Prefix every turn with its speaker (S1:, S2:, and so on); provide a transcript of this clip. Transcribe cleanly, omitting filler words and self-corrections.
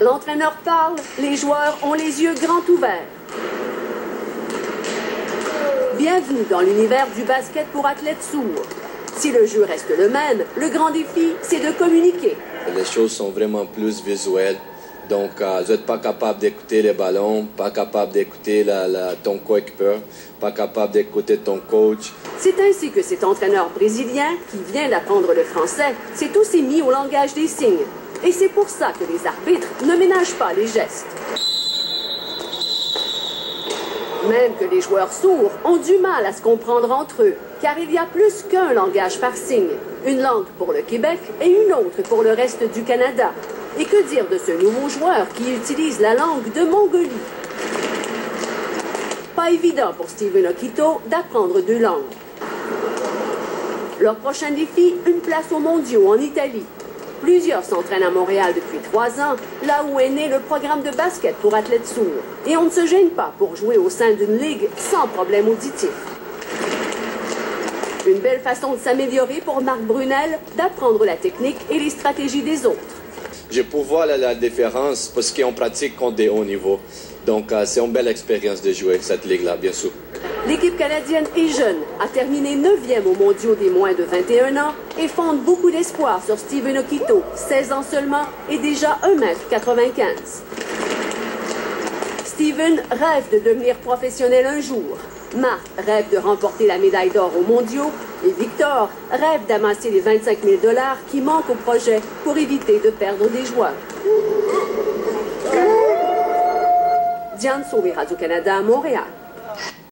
S1: L'entraîneur parle, les joueurs ont les yeux grands ouverts. Bienvenue dans l'univers du basket pour athlètes sourds. Si le jeu reste le même, le grand défi, c'est de communiquer.
S2: Les choses sont vraiment plus visuelles. Donc, vous n'êtes pas capable d'écouter les ballons, pas capable d'écouter ton coéquipier, pas capable d'écouter ton coach.
S1: C'est ainsi que cet entraîneur brésilien, qui vient d'apprendre le français, s'est aussi mis au langage des signes. Et c'est pour ça que les arbitres ne ménagent pas les gestes. Même que les joueurs sourds ont du mal à se comprendre entre eux, car il y a plus qu'un langage par signe. Une langue pour le Québec et une autre pour le reste du Canada. Et que dire de ce nouveau joueur qui utilise la langue de Mongolie? Pas évident pour Steven Okito d'apprendre deux langues. Leur prochain défi, une place aux mondiaux en Italie. Plusieurs s'entraînent à Montréal depuis 3 ans, là où est né le programme de basket pour athlètes sourds. Et on ne se gêne pas pour jouer au sein d'une ligue sans problème auditif. Une belle façon de s'améliorer pour Marc Brunel, d'apprendre la technique et les stratégies des autres.
S2: Je peux voir la différence parce qu'on pratique contre des hauts niveaux. Donc, c'est une belle expérience de jouer cette ligue-là, bien sûr.
S1: L'équipe canadienne est jeune, a terminé 9e aux mondiaux des moins de 21 ans et fonde beaucoup d'espoir sur Steven Okito, 16 ans seulement et déjà 1,95 m. Steven rêve de devenir professionnel un jour. Marc rêve de remporter la médaille d'or aux mondiaux et Victor rêve d'amasser les 25 000 $ qui manquent au projet pour éviter de perdre des joueurs. Diane Sauvé, Radio-Canada à Montréal.